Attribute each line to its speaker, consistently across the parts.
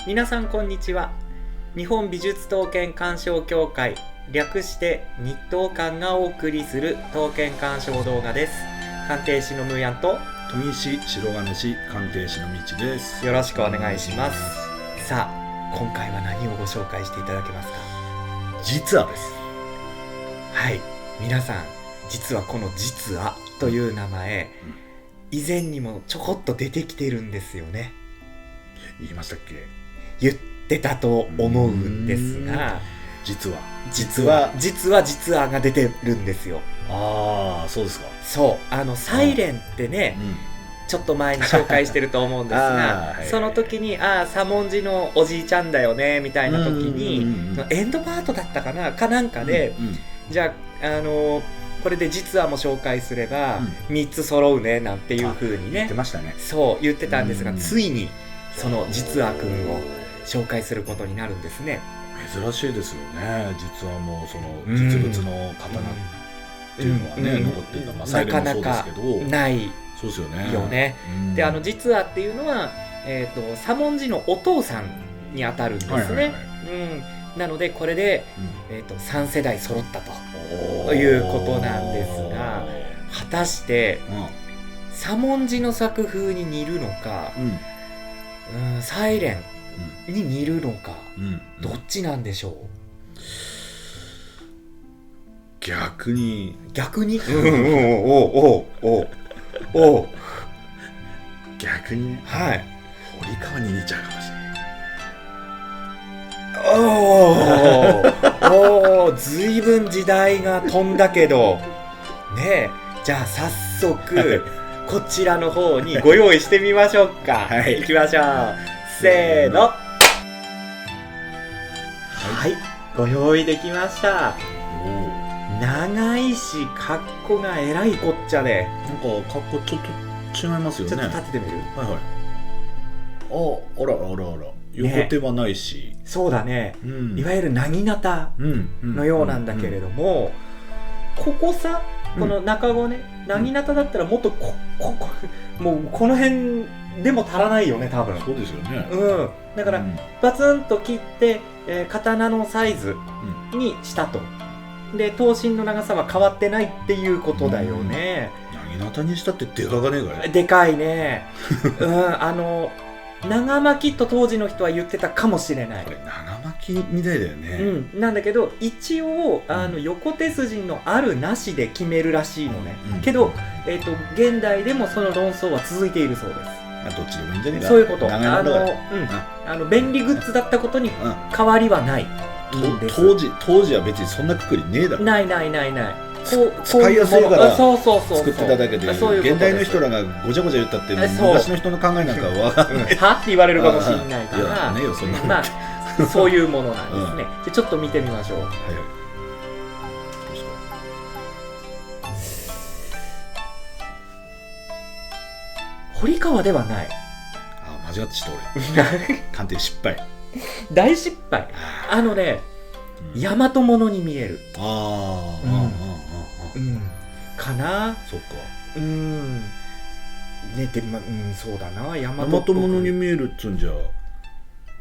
Speaker 1: 皆さんこんにちは。日本美術刀剣鑑賞協会、略して日刀館がお送りする刀剣鑑賞動画です。鑑定士のむーやんと
Speaker 2: 研ぎ師白金師鑑定士の道です。
Speaker 1: よろしくお願いします。さあ、今回は何をご紹介していただけますか？
Speaker 2: 実はです。
Speaker 1: はい、皆さん、実はこの実はという名前、以前にもちょこっと出てきてるんですよね。
Speaker 2: 言いましたっけ？
Speaker 1: 言ってたと思うんですが、実はが出てるんですよ。
Speaker 2: ああ、そうですか。
Speaker 1: そう、サイレンってね、ちょっと前に紹介してると思うんですがその時に左文字のおじいちゃんだよねみたいな時にエンドパートだったかなんかで、じゃあこれで実話も紹介すれば3つ揃うねなんていう風にね、
Speaker 2: 言ってましたね。
Speaker 1: そう言ってたんですが、ついにその実話くんを紹介することになるんですね。
Speaker 2: 珍しいですよね。実はもうその実物の刀っていうのはね、残っているのは、
Speaker 1: なかなかない
Speaker 2: そうですよね。
Speaker 1: よね。で、実はっていうのは、左文字のお父さんにあたるんですね。なのでこれで、3世代揃ったということなんですが、果たして、左文字の作風に似るのか、サイレンに似るのか、どっちなんでしょう？
Speaker 2: 逆に
Speaker 1: 逆に
Speaker 2: 逆にね、
Speaker 1: はい、
Speaker 2: 堀川に似ちゃうかもし
Speaker 1: れない。おお、ずいぶん時代が飛んだけどねえ、じゃあ早速こちらの方にご用意してみましょうか。はい、行きましょう。せーの。はい、ご用意できました。長いし格好がえらいこっちゃで、
Speaker 2: なんか格好ちょっと違いますよね。
Speaker 1: ちょっと立ててみる？
Speaker 2: はいはい。あら横手はないし、
Speaker 1: そうだね、いわゆるなぎなたのようなんだけれども、ここさ、この中子ね、なぎなただったらもっともうこの辺でも足らないよね、多分。
Speaker 2: そうですよね。
Speaker 1: だからバツンと切って、刀のサイズにしたと。で、刀身の長さは変わってないっていうことだよね。
Speaker 2: なぎなたにしたってでかかねえかい？
Speaker 1: でかいね。長巻きと当時の人は言ってたかもしれない。
Speaker 2: これ長巻きみたいだよね。
Speaker 1: なんだけど一応横手筋のあるなしで決めるらしいのね。けど、現代でもその論争は続いているそうです。
Speaker 2: どっちでもいいんじゃねえか。
Speaker 1: そういうこと。便利グッズだったことに変わりはない。
Speaker 2: 当時は別にそんなくくりねえだろ。
Speaker 1: ない。
Speaker 2: 使いやすいから作ってただけで、現代の人らがごちゃごちゃ言ったって昔の人の考えなんかは分かんない。
Speaker 1: はって言われるかもしれないから、
Speaker 2: ねえよそんなの。
Speaker 1: まあそういうものなんですね。じゃちょっと見てみましょう。堀川ではない。
Speaker 2: 間違ってした俺。鑑定失敗。
Speaker 1: 大失敗。大和物に見える。かな。
Speaker 2: そっか。
Speaker 1: そうだな。大
Speaker 2: 和物に見えるっつんじゃ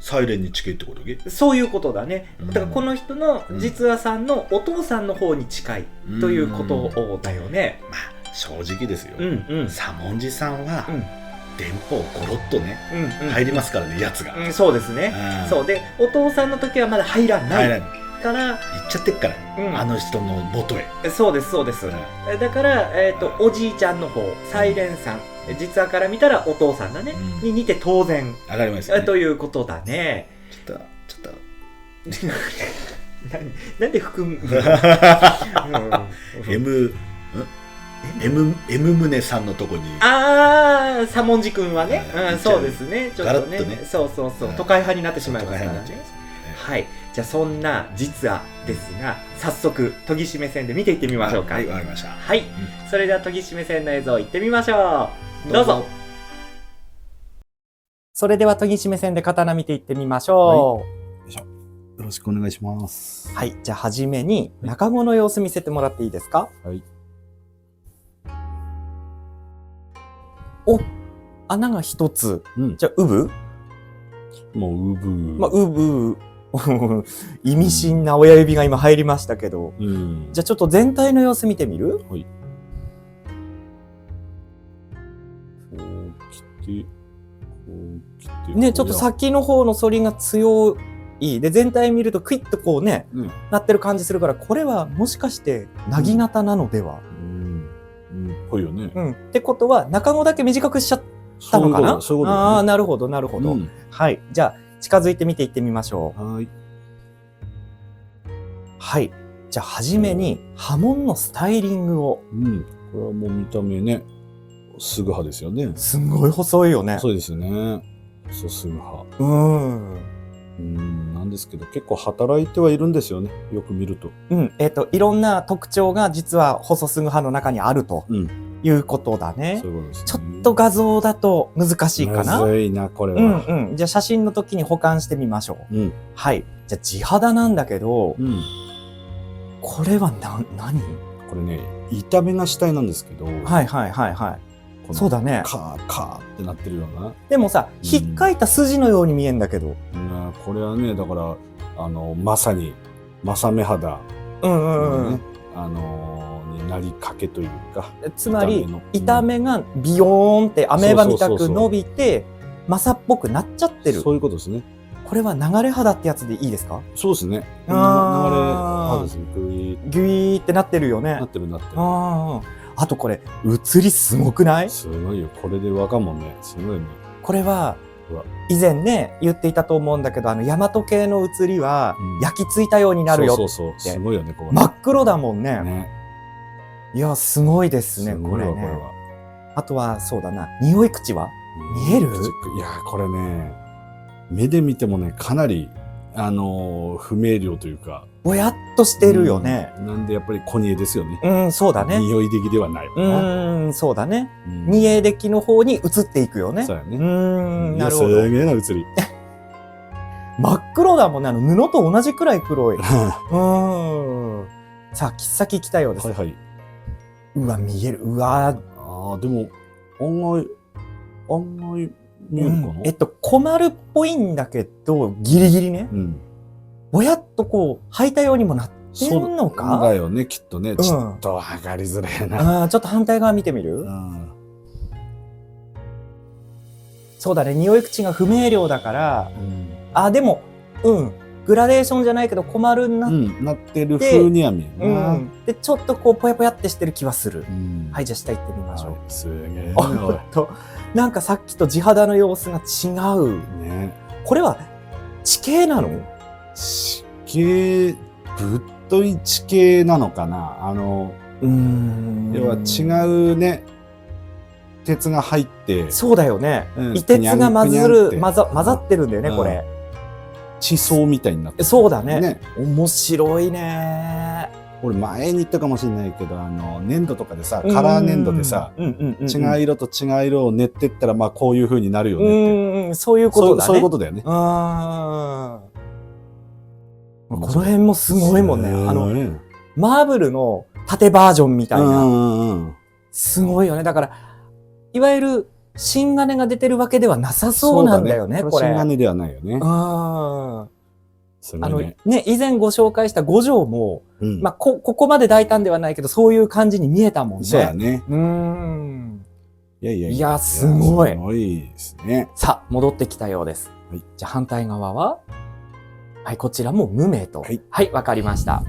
Speaker 2: サイレンに近いってことけ？
Speaker 1: そういうことだね。だからこの人の実話さんのお父さんの方に近いということだよね。
Speaker 2: まあ正直ですよ。左文字さんは電報ゴロッとね入りますからね、やつが。
Speaker 1: そうですね。そうで、お父さんの時はまだ入らないから
Speaker 2: 行っちゃってっから、あの人の元へ。
Speaker 1: そうです。だからおじいちゃんの方、サイレンさん、実話から見たらお父さんだねに似て当然
Speaker 2: 上がりますよね
Speaker 1: ということだね。
Speaker 2: ちょっと
Speaker 1: なんで含む
Speaker 2: M 宗さんのとこに。
Speaker 1: 左文字くんはね、そうですね、ちょっとね、そう都会派になってしまいますからね。はい、じゃあそんな実話ですが、早速研ぎ師目線で見ていってみましょうか。
Speaker 2: はい、わかりました。
Speaker 1: はい、それでは研ぎ師目線の映像いってみましょう。どうぞ。それでは研ぎ師目線で刀見ていってみましょう。
Speaker 2: よろしくお願いします。
Speaker 1: はい、じゃあ初めに中子の様子見せてもらっていいですか？はい。お、穴が一つ。じゃあ、
Speaker 2: もううぶー。
Speaker 3: まあ、うぶー。意味深な親指が今入りましたけど。じゃあちょっと全体の様子見てみる？
Speaker 2: はい。こう来て、こう来て。
Speaker 3: ね、ちょっと先の方の反りが強い。で、全体見るとクイッとこうね、なってる感じするから、これはもしかして、なぎなたなのでは？
Speaker 2: ぽいよね。
Speaker 3: ってことは、中子だけ短くしちゃったのかな？
Speaker 2: そういうことね。
Speaker 3: ああ、なるほど、なるほど。はい。じゃあ、近づいて見ていってみましょう。
Speaker 2: はい。
Speaker 3: はい。じゃあ、はじめに、刃文のスタイリングを。
Speaker 2: これはもう見た目ね、すぐ刃ですよね。
Speaker 3: すんごい細いよね。
Speaker 2: そうですね。そう、すぐ刃。なんですけど、結構働いてはいるんですよね。よく見ると。
Speaker 3: いろんな特徴が実は細すぐ刃の中にあるということだね。
Speaker 2: そういうことですね。
Speaker 3: ちょっと画像だと難しいかな。
Speaker 2: むずいな、これは。
Speaker 3: じゃあ写真の時に保管してみましょう。はい。じゃあ地肌なんだけど、これは何？
Speaker 2: これね、板目が主体なんですけど。
Speaker 3: そうだね。
Speaker 2: カーってなってるような。
Speaker 3: でもさ、引っかいた筋のように見えんだけど。
Speaker 2: これはね、だからまさに正目肌になりかけというか。
Speaker 3: つまり板目がビヨーンってアメーバみたく伸びてマサっぽくなっちゃってる。
Speaker 2: そういうことですね。
Speaker 3: これは流れ肌ってやつでいいですか？
Speaker 2: そうですね。流れ肌ですね。
Speaker 3: ギュイーってなってるよね。
Speaker 2: なってる。
Speaker 3: あとこれ写りすごくない？
Speaker 2: すごいよ。これでわかもんね。すごいね。
Speaker 3: これは以前ね言っていたと思うんだけど、大和系の写りは焼き付いたようになるよって。
Speaker 2: そうすごいよね。ここ
Speaker 3: 真っ黒だもんね。いやすごいですねこれね。あとはそうだな、匂い口は見える？
Speaker 2: いやこれね、目で見てもねかなり不明瞭というか。
Speaker 3: ぼやっとしてるよね。
Speaker 2: なんでやっぱり小煮えですよね。
Speaker 3: そうだね。
Speaker 2: 匂い的ではない。
Speaker 3: そうだね。煮え的の方に移っていくよね。
Speaker 2: そうやね。
Speaker 3: なるほど。
Speaker 2: すげえな写り。
Speaker 3: 真っ黒だもんね。布と同じくらい黒い。さあ、切っ先来たようです。うわ、見える。うわ。
Speaker 2: でも案外見えるかな。
Speaker 3: 小丸っぽいんだけどギリギリね。ぼやっとこう履いたようにもなってんのか？
Speaker 2: そうだよね、きっとね。ちょっと分かりづらいな。
Speaker 3: ちょっと反対側見てみる？そうだね、匂い口が不明瞭だから、でもグラデーションじゃないけど小丸に
Speaker 2: なってる風には見えるな。
Speaker 3: でちょっとこうぽやぽやってしてる気はする。はい、じゃあ下行ってみましょう。
Speaker 2: すげえ。
Speaker 3: なんかさっきと地肌の様子が違う。これは地形なの？
Speaker 2: 地形、ぶっとい地形なのかな。要は違うね、鉄が入って。
Speaker 3: そうだよね。異鉄が混ざってるんだよね、これ。
Speaker 2: 地層みたいになってる。
Speaker 3: そうだね。面白いね。
Speaker 2: 俺前に言ったかもしれないけど、粘土とかでさ、カラー粘土でさ、違う色と違う色を練ってったら、まあこういう風になるよねって。そういうことだね。そういうことだよね。
Speaker 3: この辺もすごいもんね。マーブルの縦バージョンみたいな。すごいよね。だから、いわゆる新金が出てるわけではなさそうなんだよね、これ。
Speaker 2: 新金ではないよね。
Speaker 3: 以前ご紹介した五条も、まあここまで大胆ではないけど、そういう感じに見えたもんね。
Speaker 2: そうだね。
Speaker 3: いや、すごい。
Speaker 2: すごいですね。
Speaker 3: さあ、戻ってきたようです。じゃあ反対側は？はい、こちらも無名と。はい、わかりました。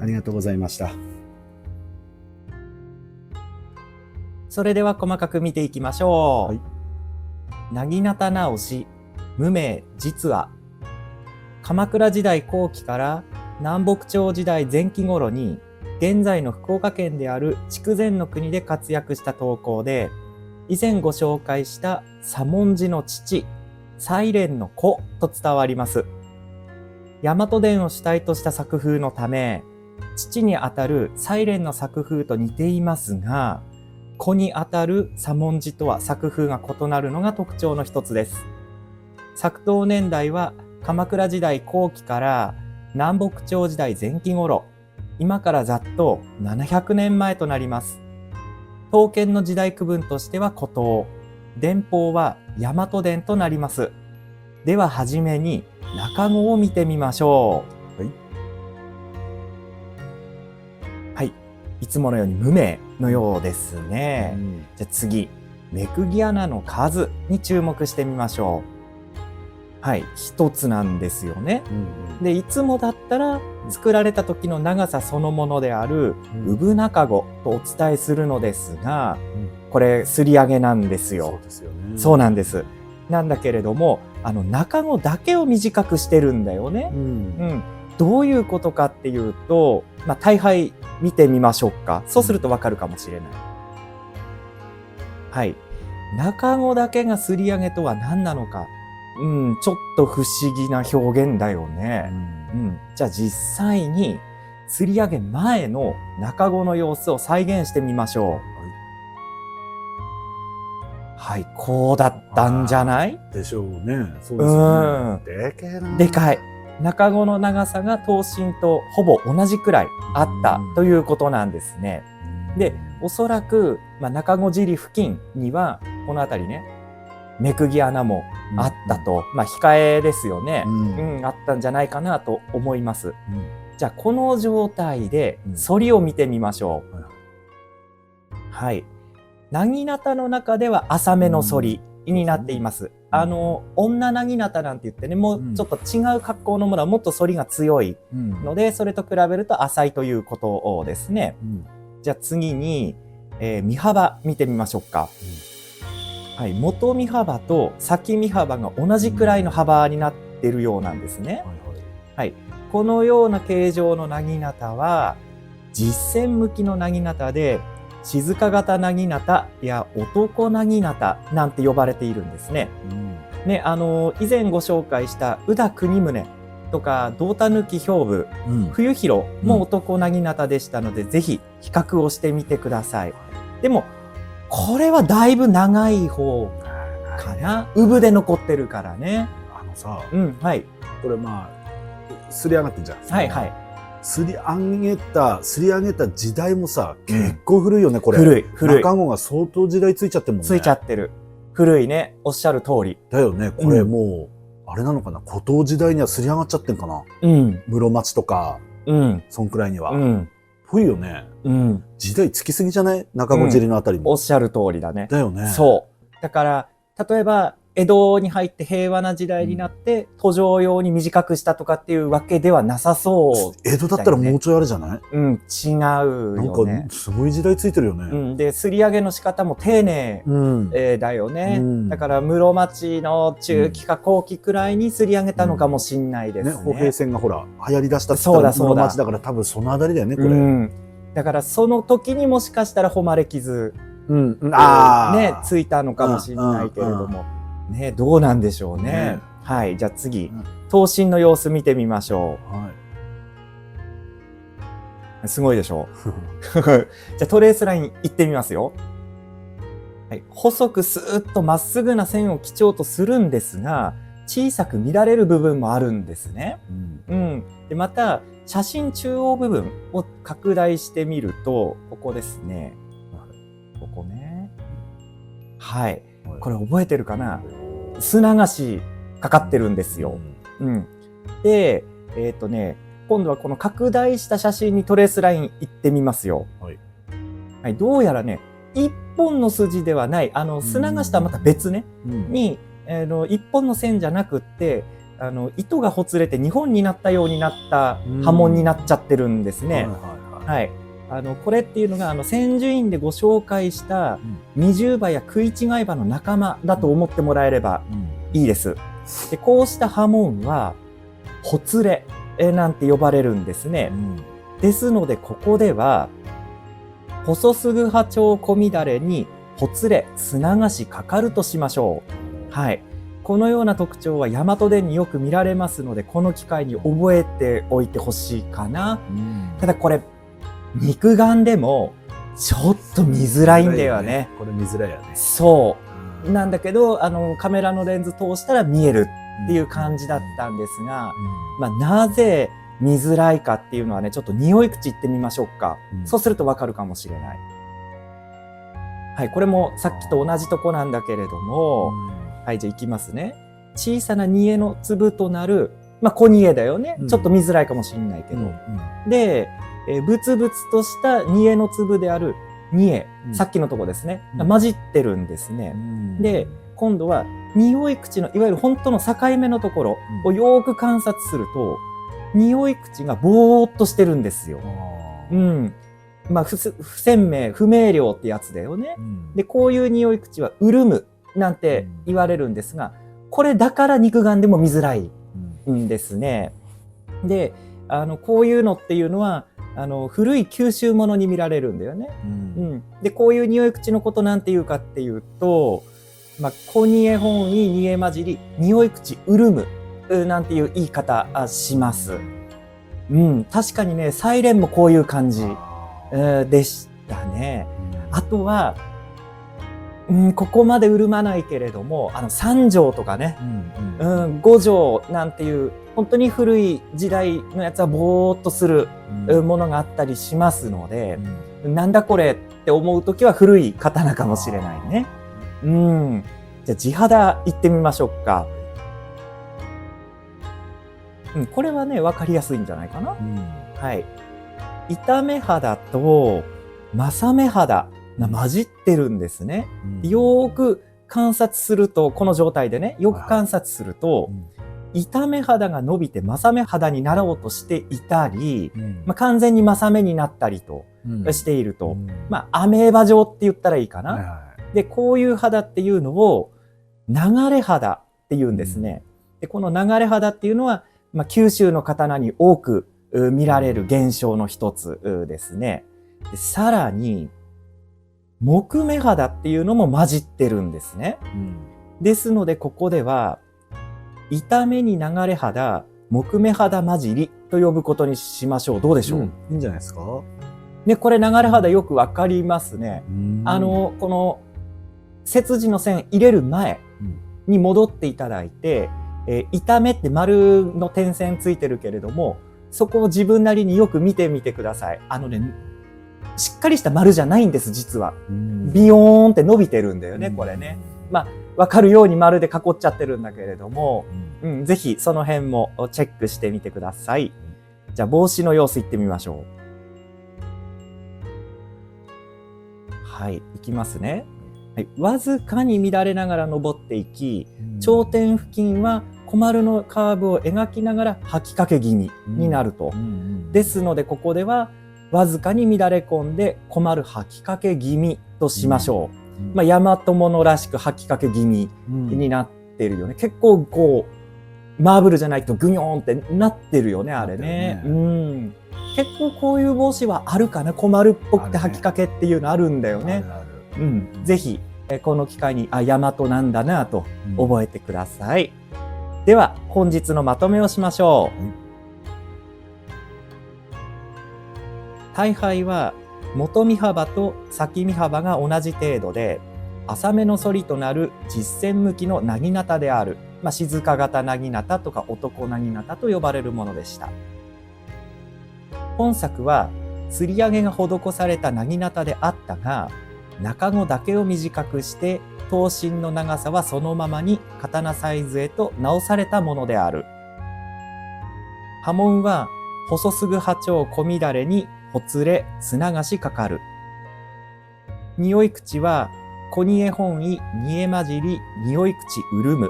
Speaker 2: ありがとうございました。
Speaker 3: それでは細かく見ていきましょう。なぎなた直し、無名実は、鎌倉時代後期から南北朝時代前期頃に、現在の福岡県である筑前の国で活躍した刀工で、以前ご紹介した左文字の父、サイレンの子と伝わります。大和伝を主体とした作風のため、父にあたるサイレンの作風と似ていますが、子にあたる左文字とは作風が異なるのが特徴の一つです。作刀年代は鎌倉時代後期から南北朝時代前期頃、今からざっと700年前となります。刀剣の時代区分としては古刀、電報は大和伝となります。でははじめに中語を見てみましょう。はい。いつものように無名のようですね。じゃあ次、目釘穴の数に注目してみましょう。はい、一つなんですよね。で、いつもだったら作られた時の長さそのものである産中語とお伝えするのですが、これすり上げなんですよ。
Speaker 2: そうですよね。
Speaker 3: そうなんです。なんだけれども、中語だけを短くしてるんだよね。どういうことかっていうと、大敗見てみましょうか。そうするとわかるかもしれない。はい。中語だけがすり上げとは何なのか。ちょっと不思議な表現だよね。じゃあ実際に釣り上げ前の中語の様子を再現してみましょう。はい、こうだったんじゃない？
Speaker 2: でしょうね。そうですよね。でけえな。
Speaker 3: でかい。中語の長さが刀身とほぼ同じくらいあったということなんですね。で、おそらく、中語尻付近にはこの辺りね、目釘穴もあったと、控えですよね、あったんじゃないかなと思います。じゃあこの状態で反りを見てみましょう。はい。薙刀の中では浅めの反りになっています。女薙刀なんて言ってね、もうちょっと違う格好のものはもっと反りが強いので、それと比べると浅いということですね。じゃあ次に、身幅見てみましょうか。はい、元身幅と先身幅が同じくらいの幅になっているようなんですね。はい、このような形状の薙刀は実線向きの薙刀で静型薙刀や男薙刀なんて呼ばれているんですね。以前ご紹介した宇田国宗とか胴田抜兵部、冬広も男薙刀でしたので、ぜひ比較をしてみてください。でもこれはだいぶ長い方かな。産で残ってるからね。はい。
Speaker 2: これすり上がってんじゃん。
Speaker 3: はいはい。
Speaker 2: すり上げた時代もさ、結構古いよね、これ。
Speaker 3: 古い。
Speaker 2: 中語が相当時代ついちゃってるもんね。
Speaker 3: ついちゃってる。古いね。おっしゃる通り。
Speaker 2: だよね。これもう、あれなのかな。古刀時代にはすり上がっちゃってんかな。室町とか、そんくらいには。古いよね。時代つきすぎじゃない？中語尻のあたりも。
Speaker 3: おっしゃる通りだね。
Speaker 2: だよね。
Speaker 3: そう。だから、例えば、江戸に入って平和な時代になって、途上用に短くしたとかっていうわけではなさそう、
Speaker 2: 江戸だったらもうちょいあれじゃない？
Speaker 3: 違うよね。
Speaker 2: なんか、すごい時代ついてるよね。
Speaker 3: で、すり上げの仕方も丁寧、だよね。だから、室町の中期か後期くらいにすり上げたのかもしんないですね。
Speaker 2: 歩兵戦がほら、流行り出したって言ったら室町だから多分そのあたりだよね、これ。
Speaker 3: だから、その時にもしかしたら誉れ傷、ついたのかもしれないけれども。ね、どうなんでしょうね。はい。じゃあ次、刀身の様子見てみましょう。すごいでしょう。じゃあトレースライン行ってみますよ。はい。細くスーッとまっすぐな線を基調とするんですが、小さく見られる部分もあるんですね。で、また、写真中央部分を拡大してみると、ここですね。ここね。はい。これ覚えてるかな？砂菓子かかってるんですよ。で、今度はこの拡大した写真にトレースライン行ってみますよ。はい、どうやらね、一本の筋ではない、砂菓子とはまた別ね、に、一本の線じゃなくって、糸がほつれて2本になったようになった刃文になっちゃってるんですね。はい。これっていうのが、千住院でご紹介した二重刃や食い違い刃の仲間だと思ってもらえればいいです。で、こうした刃文は、ほつれなんて呼ばれるんですね。ですので、ここでは、細すぐ波長込みだれに、ほつれ、砂菓子かかるとしましょう。はい。このような特徴は大和伝によく見られますので、この機会に覚えておいてほしいかな。ただこれ、肉眼でもちょっと見づらいんだよね。
Speaker 2: これ見づらいよね。
Speaker 3: そう。なんだけど、カメラのレンズ通したら見えるっていう感じだったんですが、なぜ見づらいかっていうのはね、ちょっと匂い口いってみましょうか。そうするとわかるかもしれない。はい、これもさっきと同じとこなんだけれども、はい、じゃあいきますね。小さな煮えの粒となる、小煮えだよね。ちょっと見づらいかもしれないけど。で、ブツブツとした煮えの粒である煮え、さっきのとこですね。混じってるんですね。で、今度は匂い口のいわゆる本当の境目のところをよーく観察すると、匂い口がぼーっとしてるんですよ。不鮮明、不明瞭ってやつだよね。で、こういう匂い口は潤むなんて言われるんですが、これだから肉眼でも見づらいんですね。で、こういうのっていうのは、古い九州ものに見られるんだよね。で、こういう匂い口のことなんていうかっていうと、小煮え本意煮え混じり、匂い口潤むなんていう言い方します。確かにね、サイレンもこういう感じでしたね。あとは、ここまで潤まないけれども、三条とかね、五条なんていう、本当に古い時代のやつはぼーっとするものがあったりしますので、なんだこれって思うときは古い刀かもしれないね。じゃあ地肌いってみましょうか。これはね、わかりやすいんじゃないかな。はい。板目肌と正目肌が混じってるんですね。よーく観察すると、この状態でね、よく観察すると、板目肌が伸びて正目肌になろうとしていたり、完全に正目になったりとしていると、アメーバ状って言ったらいいかな。で、こういう肌っていうのを流れ肌って言うんですね。で、この流れ肌っていうのは、九州の刀に多く見られる現象の一つですね。で、さらに、木目肌っていうのも混じってるんですね。ですので、ここでは、板目に流れ肌、木目肌混じりと呼ぶことにしましょう。どうでしょう？
Speaker 2: いいんじゃないですか？
Speaker 3: ね、これ流れ肌よくわかりますね。この、切字の線入れる前に戻っていただいて、板目って丸の点線ついてるけれども、そこを自分なりによく見てみてください。しっかりした丸じゃないんです、実は。ビヨーンって伸びてるんだよね、これね。わかるように丸で囲っちゃってるんだけれども、ぜひその辺もチェックしてみてください。じゃあ帽子の様子いってみましょう。はい、いきますね。はい、わずかに乱れながら登っていき、頂点付近は小丸のカーブを描きながら吐きかけ気味になると。ですのでここではわずかに乱れ込んで小丸吐きかけ気味としましょう。大和物らしく吐きかけ気味になってるよね。結構こうマーブルじゃないとグニョーンってなってるよね、あれね。結構こういう帽子はあるかな。小丸っぽくて吐きかけっていうのあるんだよね。ぜひこの機会に大和なんだなと覚えてください。では本日のまとめをしましょう。大杯は元身幅と先身幅が同じ程度で、浅めの反りとなる実線向きのなぎなたである、静型なぎなたとか男なぎなたと呼ばれるものでした。本作は吊り上げが施されたなぎなたであったが、中子だけを短くして刀身の長さはそのままに刀サイズへと直されたものである。刃文は細すぐ波長小乱れにほつれつながしかかる。匂い口は小煮え本意煮え混じり匂い口潤む。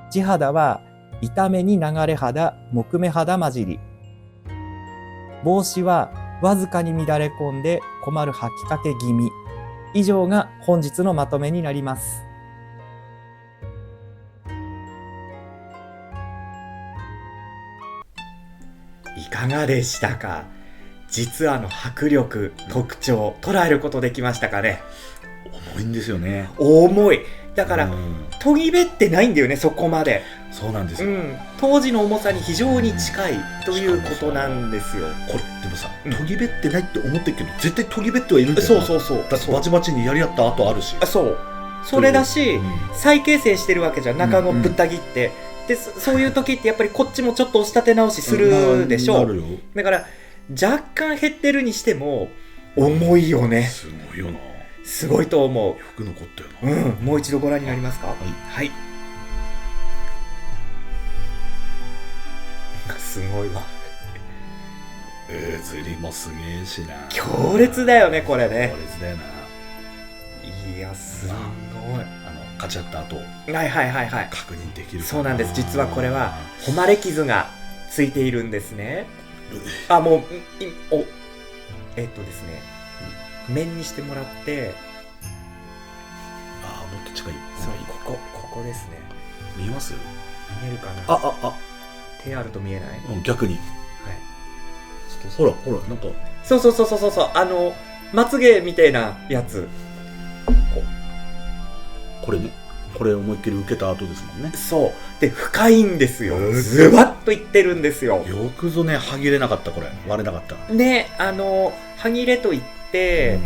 Speaker 3: 地肌は板目に流れ肌木目肌混じり。帽子はわずかに乱れ込んで小丸吐きかけ気味。以上が本日のまとめになります。
Speaker 1: いかがでしたか？実は迫力、特徴、捉えることできましたかね？
Speaker 2: 重いんですよね。
Speaker 1: 重い。だから、研ぎべってないんだよね、そこまで。
Speaker 2: そうなんですよ。
Speaker 1: 当時の重さに非常に近いということなんですよ。
Speaker 2: これでもさ、研ぎべってないって思ってるけど、絶対研ぎべってはいるんだよ。
Speaker 1: そう。
Speaker 2: だってバチバチにやり合った後あるし。
Speaker 1: そう。それだし、再形成してるわけじゃん、中のぶった切って。で、そういう時ってやっぱりこっちもちょっと押し立て直しするでしょ。だから若干減ってるにしても重いよね。
Speaker 2: すごいよな。
Speaker 1: すごいと思う。
Speaker 2: よく残ったよな。
Speaker 1: もう一度ご覧になりますか。はい。すごいわ。
Speaker 2: 釣りもすげえしな。
Speaker 1: 強烈だよねこれね。
Speaker 2: 強烈だよな。
Speaker 1: いやすごい。
Speaker 2: 勝ち合った後、
Speaker 1: はい。
Speaker 2: 確認できる。
Speaker 1: そうなんです。実はこれは誉れ傷がついているんですね。もうですね、面にしてもらって。
Speaker 2: もっと近い。
Speaker 1: そう、ここですね。
Speaker 2: 見えます？
Speaker 1: 見えるかな。手あると見えない？
Speaker 2: 逆に。
Speaker 1: はい。
Speaker 2: ほらなんか。
Speaker 1: そうまつげみたいなやつ。
Speaker 2: これね。これ思いっきり受けた後ですもんね。
Speaker 1: そうで深いんですよ。ズバッといってるんですよ。よ
Speaker 2: くぞね、歯切れなかった。これ割れなかった
Speaker 1: ね。歯切れといって、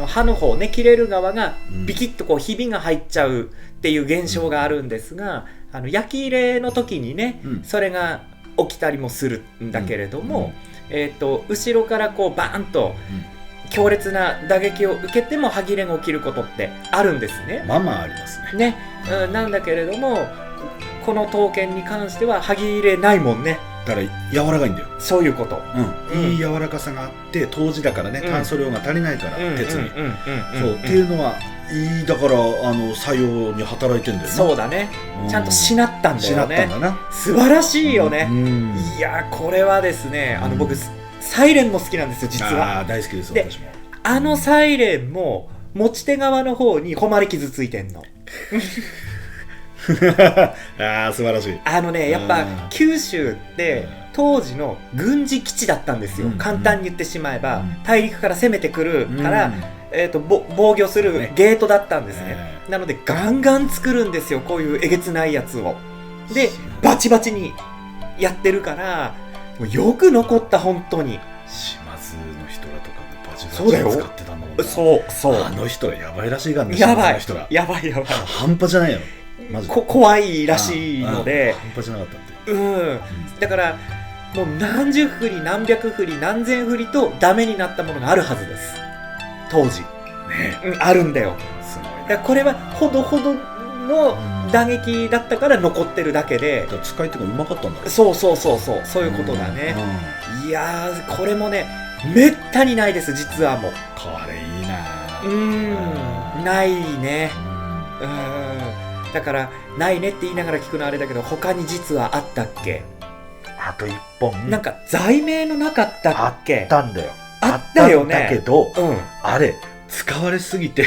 Speaker 1: 歯の方ね、切れる側がビキッとこうひびが入っちゃうっていう現象があるんですが、焼き入れの時にね、それが起きたりもするんだけれども、後ろからこうバーンと強烈な打撃を受けても歯切れが起きることってあるんですね。
Speaker 2: まあありますね。
Speaker 1: なんだけれども、この刀剣に関しては歯切れないもんね。
Speaker 2: だから柔らかいんだよ。
Speaker 1: そういうこと。
Speaker 2: いい柔らかさがあって、当時だからね、炭素量が足りないから、鉄に。そうっていうのはいい、だから作用に働いてんだよね。
Speaker 1: そうだね。ちゃんとしなったんだよね。
Speaker 2: しなったんだな。
Speaker 1: 素晴らしいよね。いやこれはですね、僕サイレンも好きなんですよ実は。
Speaker 2: 大好きです私
Speaker 1: も。
Speaker 2: も。
Speaker 1: サイレンも持ち手側の方に誉れ傷ついてんの。
Speaker 2: 素晴らしい。
Speaker 1: やっぱ九州って当時の軍事基地だったんですよ。簡単に言ってしまえば、大陸から攻めてくるから、防御するゲートだったんですね。なのでガンガン作るんですよ、こういうえげつないやつを。でバチバチにやってるから、よく残った本当に。
Speaker 2: 島津の人らとかもバチバチ使ってたんだもんね。
Speaker 1: そう。
Speaker 2: あの人らやばいらしいからね。
Speaker 1: やばい。
Speaker 2: 半端じゃないよ。マジで
Speaker 1: 怖いらしいので。
Speaker 2: 半端じゃなかったって。
Speaker 1: だからもう何十振り何百振り何千振りとダメになったものがあるはずです。当時。あるんだよ。
Speaker 2: すごい。
Speaker 1: だからこれはほどほどの打撃だったから残ってるだけで。
Speaker 2: 使い手がうまかったんだ。
Speaker 1: そういうことだね。いやこれもね、めったにないです実は。もう
Speaker 2: これいい
Speaker 1: な。ないね。だからないねって言いながら聞くのあれだけど、他に実はあったっけ？
Speaker 2: あと一本。
Speaker 1: なんか罪名のなかったっけ？
Speaker 2: あったんだよ。
Speaker 1: あったよね。
Speaker 2: だけど、あれ使われすぎて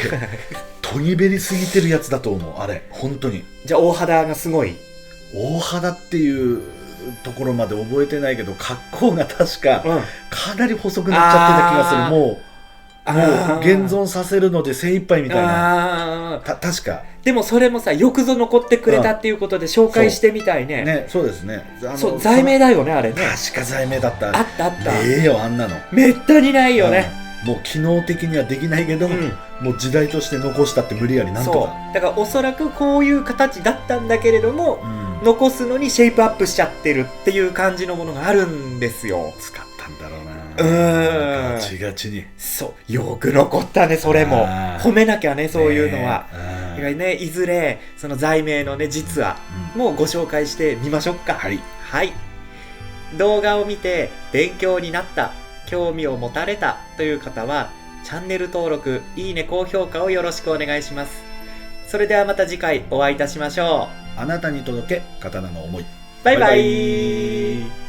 Speaker 2: とぎべりすぎてるやつだと思う。あれ本当に。
Speaker 1: じゃあ大肌がすごい。
Speaker 2: 大肌っていうところまで覚えてないけど、格好が確かかなり細くなっちゃってた気がする。もう現存させるので精一杯みたいな。確か。
Speaker 1: でもそれもさ、よくぞ残ってくれたっていうことで紹介してみたいね。
Speaker 2: そうですね。
Speaker 1: そう、罪名だよねあれね。
Speaker 2: 確か罪名だった。
Speaker 1: あった
Speaker 2: よあんなの。
Speaker 1: めったにないよね。
Speaker 2: もう機能的にはできないけど、もう時代として残したって無理やりなんとか。
Speaker 1: だからおそらくこういう形だったんだけれども、残すのにシェイプアップしちゃってるっていう感じのものがあるんですよ。
Speaker 2: 使ったんだろうな。ガチガチに。
Speaker 1: そう、よく残ったね。それも褒めなきゃね、そういうのは。いずれその罪名のね実話もご紹介してみましょうか。はい。動画を見て勉強になった、興味を持たれたという方はチャンネル登録、いいね、高評価をよろしくお願いします。それではまた次回お会いいたしましょう。
Speaker 2: あなたに届け刀の思い。
Speaker 1: バイバイ。